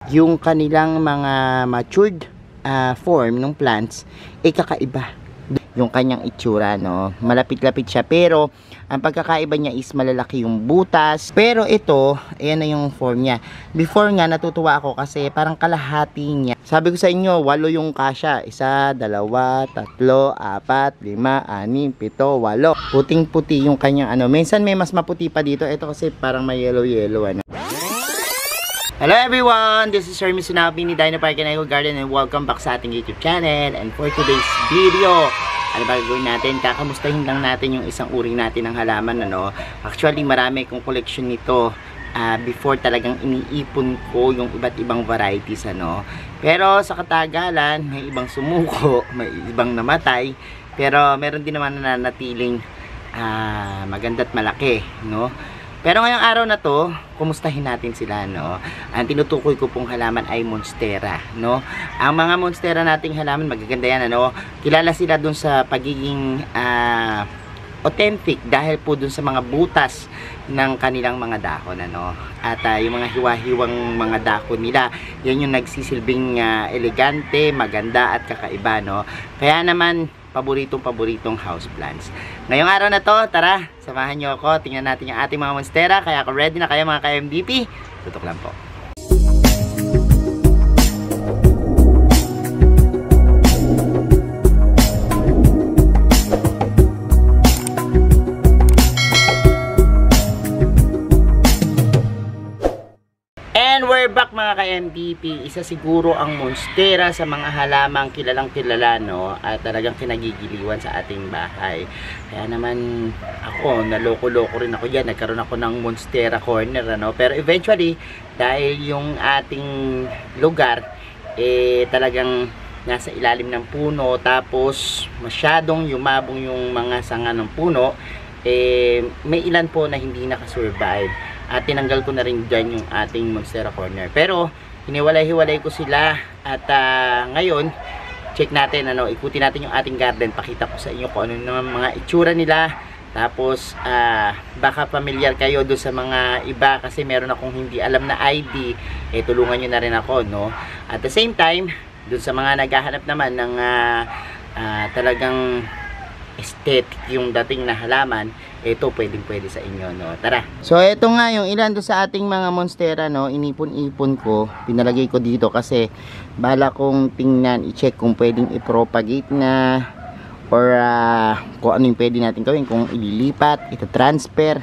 yung kanilang mga matured form ng plants kakaiba yung kanyang itsura, no? Malapit-lapit siya, pero ang pagkakaiba niya is malalaki yung butas. Pero ito, ayan na yung form niya. Before nga, natutuwa ako kasi parang kalahati niya. Sabi ko sa inyo, 8 yung kasya. 1, 2, 3, 4, 5, 6, 7, 8. Puting-puti yung kanyang ano. Minsan may mas maputi pa dito. Ito kasi parang may yellow-yellow, ano. Hello everyone! This is Sir Misunabi ni Dino Park and Eco Garden, and welcome back sa ating YouTube channel. And for today's video, ano ba gagawin natin? Kakamustahin lang natin yung isang uri natin ng halaman, ano. Actually, marami kong collection nito. Before talagang iniipon ko yung iba't ibang varieties, ano. Pero sa katagalan, may ibang sumuko, may ibang namatay. Pero meron din naman na nanatiling maganda at malaki, no. Pero ngayong araw na to, kumustahin natin sila, no? Ang tinutukoy ko pong halaman ay monstera, no? Ang mga monstera nating halaman, magaganda yan, ano? Kilala sila dun sa pagiging authentic dahil po dun sa mga butas ng kanilang mga dahon, ano? At yung mga hiwa-hiwang mga dahon nila, yan yung nagsisilbing elegante, maganda at kakaiba, no? Kaya naman, paboritong houseplants. Ngayong araw na to, tara, samahan nyo ako. Tingnan natin yung ating mga monstera. Kaya ako ready na kayo mga ka-MVP. Tutok lang po. And we're back mga ka-MVP. Isa siguro ang monstera sa mga halamang kilalang kilala, no? At talagang kinagigiliwan sa ating bahay. Kaya naman ako, naloko-loko rin ako dyan. Nagkaroon ako ng monstera corner, ano? Pero eventually, dahil yung ating lugar talagang nasa ilalim ng puno, tapos masyadong yumabong yung mga sanga ng puno, may ilan po na hindi nakasurvive. At tinanggal ko na rin dyan yung ating monstera corner. Pero hiniwalay-hiwalay ko sila. At ngayon, check natin, ano, ikutin natin yung ating garden. Pakita ko sa inyo kung ano naman mga itsura nila. Tapos baka familiar kayo doon sa mga iba, kasi meron akong hindi alam na ID. Tulungan nyo na rin ako, no? At the same time, doon sa mga naghahanap naman ng talagang aesthetic yung dating na halaman, ito pwede sa inyo, no? Tara. So ito nga yung ilan do sa ating mga monstera, no? Inipon-ipon ko, pinalagay ko dito kasi bala kong tingnan, i-check kung pwedeng i-propagate na or kung ano yung pwede natin gawin, kung ililipat, ito-transfer.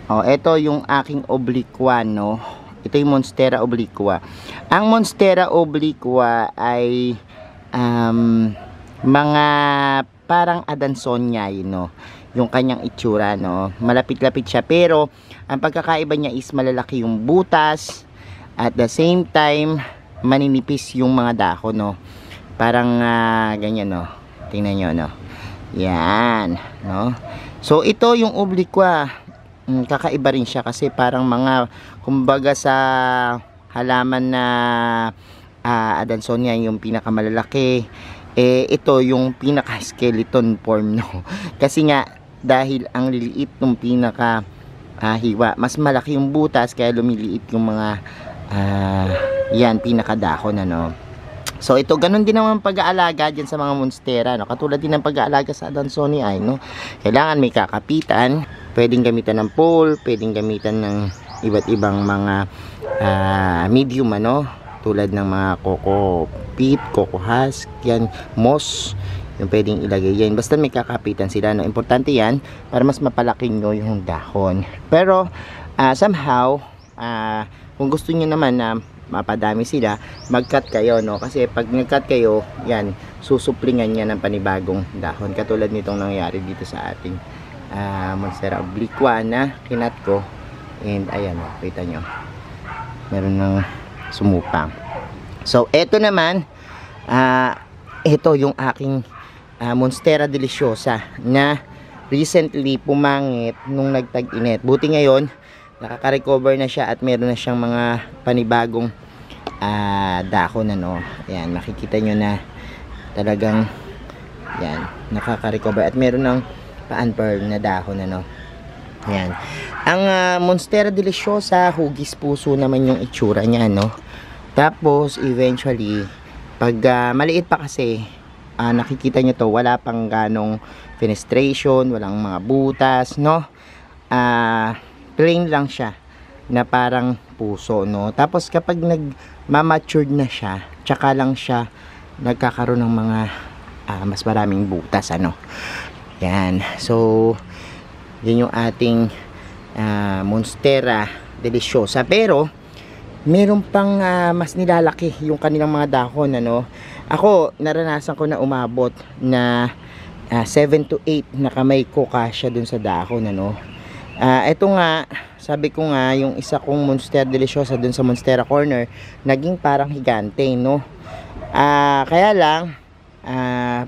Ito yung aking obliqua, no? Ito yung monstera obliqua. Ang monstera obliqua ay mga parang Adansoniae, no? Yung kanyang itsura, no? Malapit-lapit siya, pero ang pagkakaiba niya is malalaki yung butas, at the same time maninipis yung mga dahon, no? Parang ganyan, no? Tingnan nyo, no? Yan, no? So ito yung obliqua, kakaiba rin siya kasi parang mga, kumbaga sa halaman na Adansoniae yung pinakamalalaki, ito yung pinaka skeleton form, no? Kasi nga dahil ang liliit ng pinaka hiwa, mas malaki yung butas, kaya lumiliit yung mga yan, pinaka dahon, ano? So ito, ganun din naman pag-aalaga dyan sa mga monstera, no? Katulad din ng pag-aalaga sa Adansoniae, no? Kailangan may kakapitan, pwedeng gamitan ng pole, pwedeng gamitan ng iba't ibang mga medium, ano? Tulad ng mga coco peat, coco husk, yan, moss, yung pwedeng ilagay yan. Basta may kakapitan sila, no? Importante yan para mas mapalaki nyo yung dahon. Pero somehow, kung gusto nyo naman na mapadami sila, mag-cut kayo, no? Kasi pag nag-cut kayo, yan, susuplingan niya ng panibagong dahon. Katulad nitong nangyari dito sa ating monstera obliqua na kinat ko. And ayan, no, kita nyo, meron ng sumupang. So eto naman, ito yung aking monstera deliciosa na recently pumangit nung nagtag-init. Buti ngayon nakaka-recover na siya at meron na siyang mga panibagong dahon, ano. Ayan, makikita nyo na talagang yan, nakaka-recover at meron ng pa-unpearl na dahon, ano. Ayan. Ang monstera deliciosa, hugis puso naman yung itsura niya, no? Tapos eventually pag maliit pa kasi, nakikita nyo to, wala pang ganong fenestration, walang mga butas, no? Plain lang siya na parang puso, no? Tapos kapag nagmamatured na siya, tsaka lang siya nagkakaroon ng mga mas maraming butas, ano? Yan. So yun yung ating Monstera deliciosa. Pero meron pang mas nilalaki yung kanilang mga dahon, ano? Ako, naranasan ko na umabot na 7 to 8 na kamay ko kasya dun sa dahon, ano? Ito nga, sabi ko nga, yung isa kong Monstera deliciosa dun sa Monstera Corner, naging parang higante, no? Kaya lang,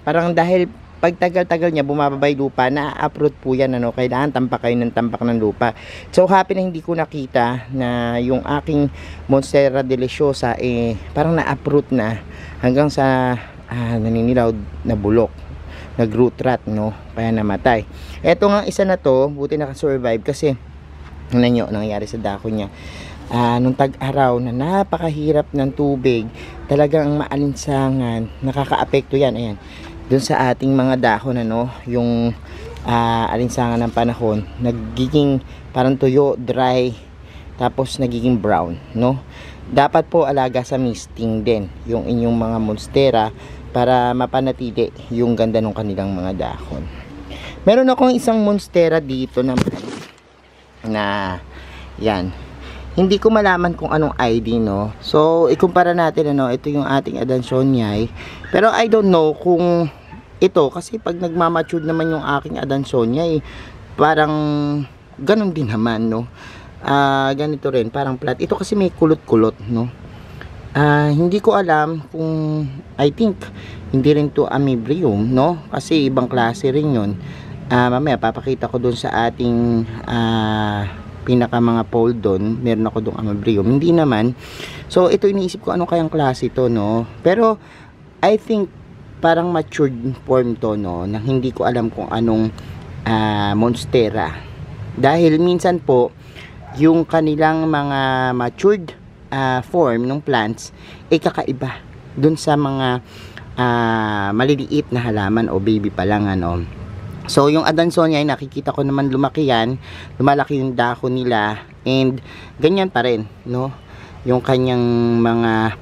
parang dahil pagtagal-tagal niya bumababa yung lupa, na-uproot po yan, ano? Kailangan tampak kayo ng tampak ng lupa. So happy na hindi ko nakita na yung aking Monstera deliciosa parang na-uproot na hanggang sa naninilaw na bulok, nag-root rot, no? Kaya namatay. Eto nga isa na to, buti naka-survive kasi tingnan nyo nangyari sa dako niya. Nung tag-araw na napakahirap ng tubig, talagang maalinsangan, nakaka-apekto yan, ayan, dun sa ating mga dahon, ano, yung alinsangan ng panahon, nagiging parang tuyo, dry, tapos nagiging brown, no? Dapat po alaga sa misting din yung inyong mga monstera para mapanatili yung ganda ng kanilang mga dahon. Meron akong isang monstera dito naman na yan, hindi ko malaman kung anong ID, no? So ikumpara natin, ano, ito yung ating Adansoniae, pero I don't know kung ito, kasi pag nagmamature naman yung aking Adansoniae, parang ganun din naman, no? Ganito rin, parang flat. Ito kasi may kulot-kulot, no? Hindi ko alam kung, I think hindi rin to Amibrium, no? Kasi ibang klase rin yun. Mamaya papakita ko dun sa ating pinaka mga pole doon, meron ako dong Amibrium, hindi naman. So ito, iniisip ko anong kayang klase to, no? Pero I think parang matured form to, no, na hindi ko alam kung anong monstera, dahil minsan po yung kanilang mga matured form ng plants kakaiba dun sa mga maliliit na halaman o baby pa lang, ano. So yung Adansoniae, nakikita ko naman lumaki yan, lumalaki yung dahon nila, and ganyan pa rin, no, yung kanyang mga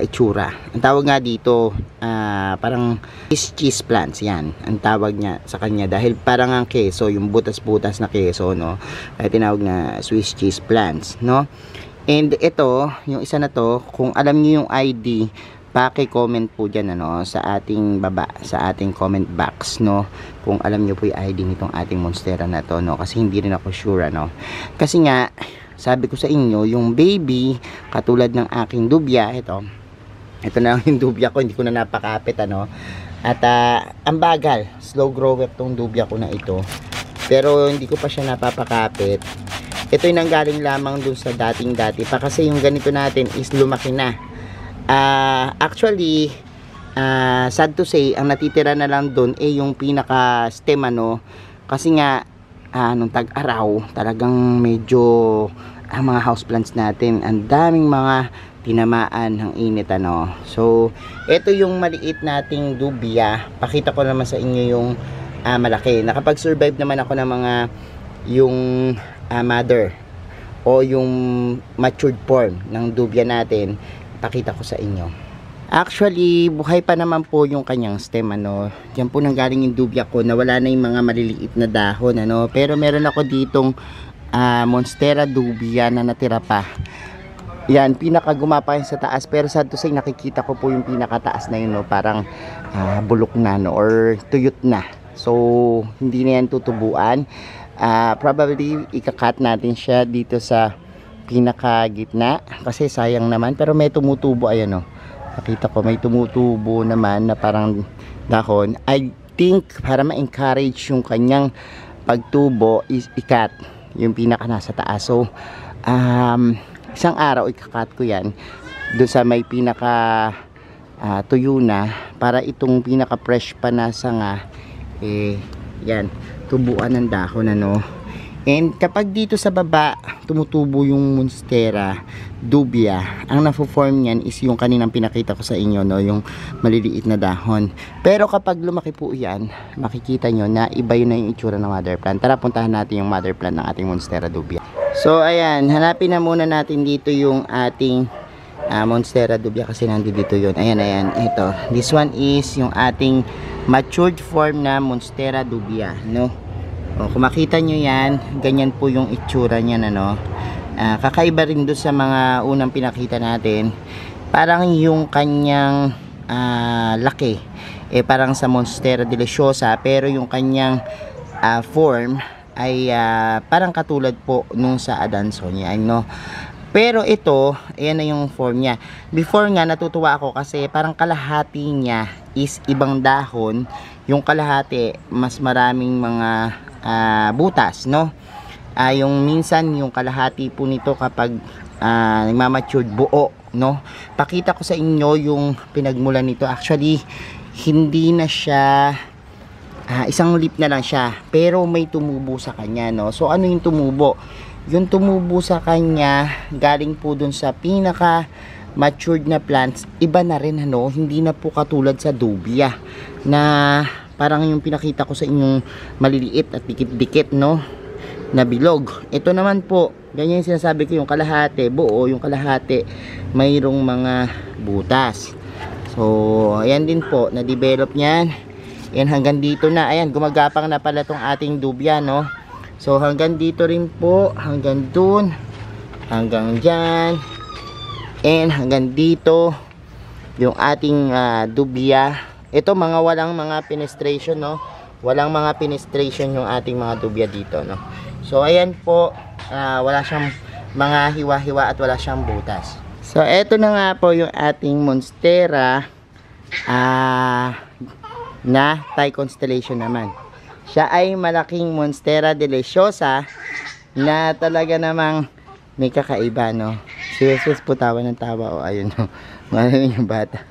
itsura. Ang tawag nga dito, parang Swiss cheese plants, yan ang tawag niya sa kanya, dahil parang ang keso, yung butas-butas na keso, no, kaya tinawag na Swiss cheese plants, no. And ito, yung isa na to, kung alam niyo yung ID, paki-comment po dyan, ano, sa ating baba, sa ating comment box, no, kung alam niyo po yung ID nitong ating monstera na to, no, kasi hindi rin ako sure, ano, kasi nga sabi ko sa inyo, yung baby katulad ng aking dubya, ito na yung dubya ko, hindi ko na napakapit, ano, at ang bagal, slow grower tong dubya ko na ito, pero hindi ko pa siya napapakapit. Ito yung nanggaling lamang dun sa dating-dati pa, kasi yung ganito natin is lumaki na. Actually, sad to say, ang natitira na lang dun yung pinaka stem, ano, kasi nga nung tag-araw talagang medyo ang mga houseplants natin, ang daming mga tinamaan ng init, ano. So ito yung maliit nating dubya, pakita ko naman sa inyo yung malaki. Nakapag-survive naman ako ng mga yung mother o yung matured form ng dubya natin, pakita ko sa inyo. Actually, buhay pa naman po yung kanyang stem, ano. Diyan po nanggaling yung dubya ko, nawala na yung mga maliliit na dahon, ano. Pero meron ako ditong Monstera dubia na natira pa. Yan, pinaka gumapa yun sa taas, pero sad to say, nakikita ko po yung pinakataas na yun, no, parang bulok na, no, or tuyot na. So hindi na yan tutubuan. Probably ikakat natin siya dito sa pinaka gitna, kasi sayang naman, pero may tumutubo, ayan, no. Nakita ko may tumutubo naman na parang dahon. I think para ma-encourage yung kanyang pagtubo is ikat yung pinaka nasa taas. So isang araw ikakat ko yan doon sa may pinaka tuyo na, para itong pinaka fresh pa na sanga yan, tubuan ng dahon, ano. And kapag dito sa baba tumutubo yung monstera dubia, ang na-form niyan is yung kaninang pinakita ko sa inyo, no, yung maliliit na dahon. Pero kapag lumaki po yan, makikita nyo na iba yun na yung itsura ng mother plant. Tara, puntahan natin yung mother plant ng ating monstera dubia. So ayan, hanapin na muna natin dito yung ating monstera dubia kasi nandito yun. Ayan, ito. This one is yung ating matured form na monstera dubia, no? O, kung makita nyo yan, ganyan po yung itsura niyan, ano. Kakaiba rin doon sa mga unang pinakita natin. Parang yung kanyang laki, parang sa monstera deliciosa, pero yung kanyang form ay parang katulad po nung sa Adansonia, no? Pero ito, ayan na yung form niya. Before nga, natutuwa ako kasi parang kalahati niya is ibang dahon. Yung kalahati, mas maraming mga butas, no? Yung minsan, yung kalahati po nito kapag nagmamatured buo, no? Pakita ko sa inyo yung pinagmulan nito. Actually, hindi na siya isang leaf na lang siya, pero may tumubo sa kanya, no? So ano yung tumubo? Yung tumubo sa kanya galing po dun sa pinaka matured na plants, iba na rin, ano? Hindi na po katulad sa dubia na parang yung pinakita ko sa inyong maliliit at dikit-dikit, no, na bilog. Ito naman po, ganyan yung sinasabi ko, yung kalahati buo, yung kalahati mayroong mga butas. So ayan din po, na-develop niyan. Yan, hanggang dito na. Ayan, gumagapang na pala tong ating dubia, no? So hanggang dito rin po, hanggang dun, hanggang dyan, and hanggang dito yung ating dubia. Ito mga walang mga penetration, no? Walang mga penetration yung ating mga dubia dito, no? So ayan po, wala siyang mga hiwa-hiwa at wala siyang butas. So eto na nga po yung ating monstera na Thai constellation naman. Siya ay malaking monstera deliciosa na talaga namang may kakaiba, no? Si Jesus po tawa ng tawa, o ayun, no? Maraming yung bata.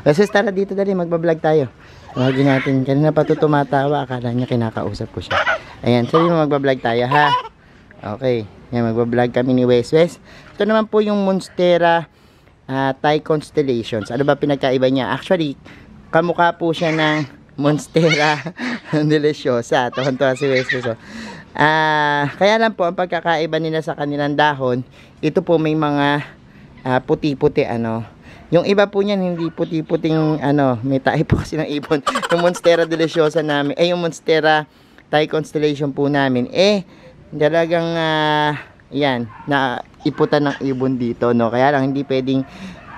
Jesus, tara dito, dali, magbablog tayo. Lagi natin, kanina pa ito tumatawa, akala niya kinakausap ko siya. Ayan, sabi mo magbablog tayo, ha? Okay, yan, magbablog kami ni Wes. Ito naman po yung monstera Thai constellations. Ano ba pinagkaiba niya? Actually, kamukha po siya ng monstera deliciosa. Tuwan-tuwa si Wes. Kaya lang po, ang pagkakaiba nila sa kanilang dahon, ito po may mga puti-puti, ano. Yung iba po niyan, hindi puti-puting, ano, may tayo po kasi ng ibon. Yung monstera deliciosa namin, yung monstera Thai constellation po namin, talagang, yan, na iputan ng ibon dito, no. Kaya lang, hindi pwedeng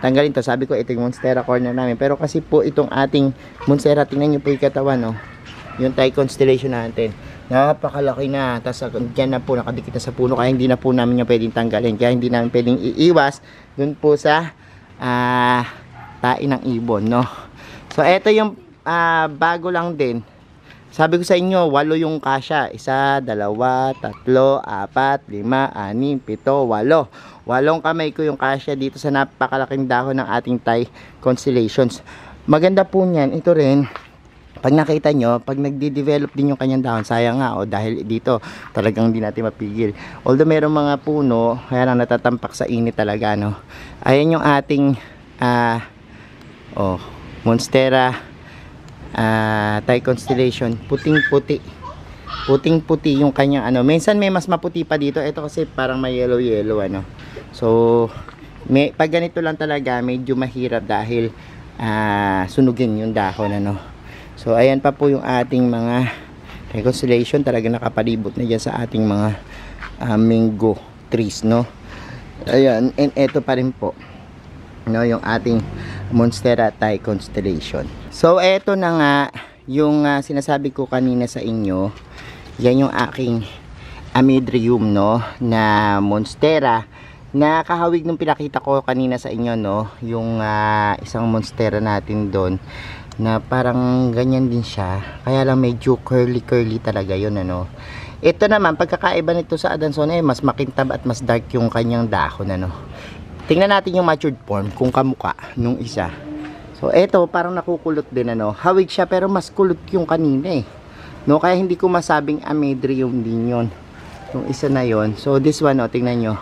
tanggalin to. Sabi ko, ito yung monstera corner namin. Pero kasi po, itong ating monstera, tingnan nyo po yung katawan, no. Yung Thai constellation natin, napakalaki na. Tapos dyan na po, nakadikit na sa puno. Kaya hindi na po namin yung pwedeng tanggalin. Kaya hindi namin pwedeng iiwas dun po sa tain ng ibon, no. So eto yung bago lang din. Sabi ko sa inyo, 8 yung kasya. 1, 2, 3, 4, 5, 6, 7, 8. 8 kamay ko yung kasya dito sa napakalaking dahon ng ating Thai constellations. Maganda po niyan, ito rin. Pag nakita nyo, pag nagde-develop din yung kanyang dahon, sayang nga, dahil dito talagang hindi natin mapigil. Although mayroong mga puno, kaya lang natatampak sa init talaga, no. Ayan yung ating monstera Thai constellation, puting-puti. Puting-puti yung kanyang, ano. Minsan may mas maputi pa dito. Ito kasi parang may yellow-yellow, ano. So, pag ganito lang talaga, medyo mahirap dahil sunugin yung dahon, ano. So ayan pa po yung ating mga Thai constellation, talaga nakapalibot na dyan sa ating mga mango trees, no. Ayan, and eto pa rin po, no, yung ating monstera Thai constellation. So eto na nga yung sinasabi ko kanina sa inyo. Yan yung aking amydrium, no, na monstera na kahawig nung pinakita ko kanina sa inyo, no, yung isang monstera natin doon na parang ganyan din siya, kaya lang medyo curly talaga yun, ano. Ito naman, pagkakaiba nito sa Adansonia, mas makintab at mas dark yung kanyang dahon, ano. Tingnan natin yung matured form kung kamukha nung isa. So ito parang nakukulot din, ano. Hawig siya pero mas kulot yung kanina, no, kaya hindi ko masabing amydrium din yun. Yung isa na yon. So this one, tingnan nyo.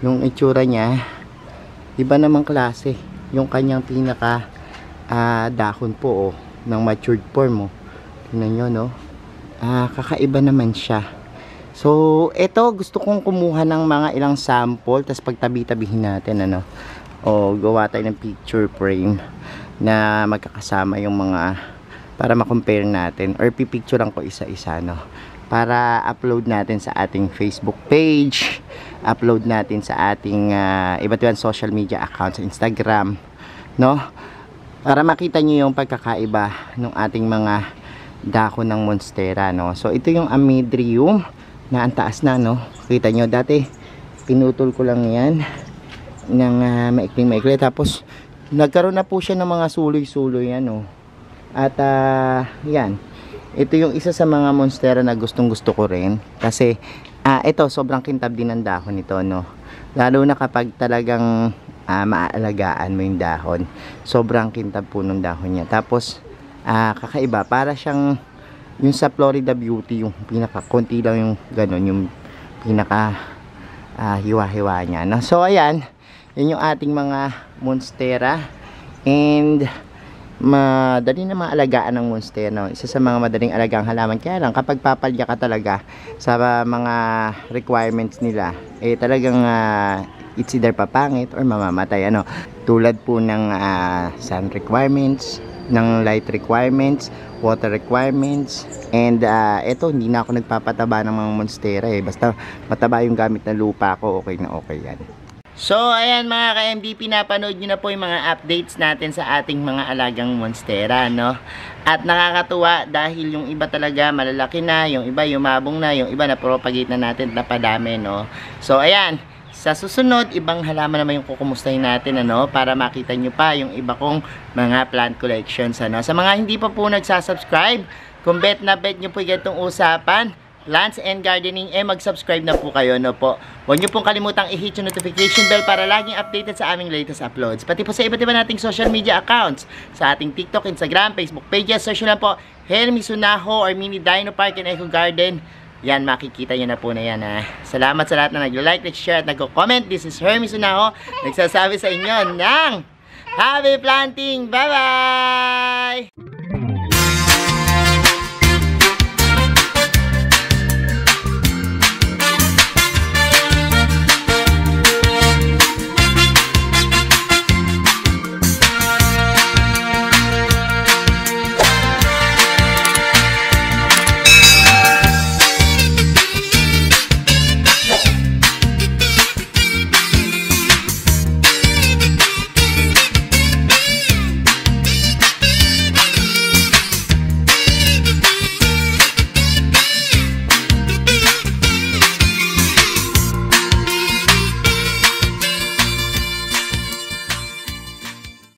Yung itsura niya, iba namang klase. Yung kanyang pinaka dahon po, ng matured form, tingnan nyo, no? Kakaiba naman siya. So ito, gusto kong kumuha ng mga ilang sample, tapos pagtabi-tabihin natin, ano? O gawa tayo ng picture frame na magkakasama yung mga, para ma-compare natin, or pipicturean ko isa-isa, no? Para upload natin sa ating Facebook page, upload natin sa ating iba't ibang social media account sa Instagram, no? Para makita nyo yung pagkakaiba ng ating mga dahon ng monstera, no? So ito yung amydrium na ang taas na, no? Kita nyo, dati pinutol ko lang yan ng maikling-maikli, tapos nagkaroon na po siya ng mga suloy-suloy, ano? At yan, ito yung isa sa mga monstera na gustong-gusto ko rin, kasi ito sobrang kintab din ng dahon nito, no? Lalo na kapag talagang maaalagaan mo yung dahon, sobrang kintab po ng dahon niya. Tapos kakaiba, para siyang yung sa Florida Beauty, yung pinaka konti lang yung ganon, yung pinaka hiwa-hiwa niya, no? So ayan, yun yung ating mga monstera, and madali na maalagaan ng monstera, no? Isa sa mga madaling alagang halaman, kaya lang kapag papalya ka talaga sa mga requirements nila, talagang it's either papangit or mamamatay, ano? Tulad po ng sun requirements, ng light requirements, water requirements, and eto, hindi na ako nagpapataba ng mga monstera, basta mataba yung gamit na lupa ko, okay na okay yan. So, ayan mga ka-MDP, napanood nyo na po yung mga updates natin sa ating mga alagang monstera, no? At nakakatuwa dahil yung iba talaga malalaki na, yung iba yumabong na, yung iba na-propagate na natin na padami, no? So, ayan, sa susunod, ibang halaman naman yung kukumustahin natin, ano? Para makita nyo pa yung iba kong mga plant collections, ano? Sa mga hindi pa po nagsasubscribe, kung bet na bet nyo po itong usapan, Plants and Gardening, mag-subscribe na po kayo, no po. Huwag nyo pong kalimutang i-hit yung notification bell para laging updated sa aming latest uploads. Pati po sa iba't iba nating social media accounts, sa ating TikTok, Instagram, Facebook pages. Search nyo lang po, Hermy Sunaho or Mini Dino Park and Eco Garden. Yan, makikita nyo na po na yan, ha. Salamat sa lahat na nag-like, nag-share at nag-comment. This is Hermy Sunaho, nagsasabi sa inyo ng Happy Planting! Bye-bye!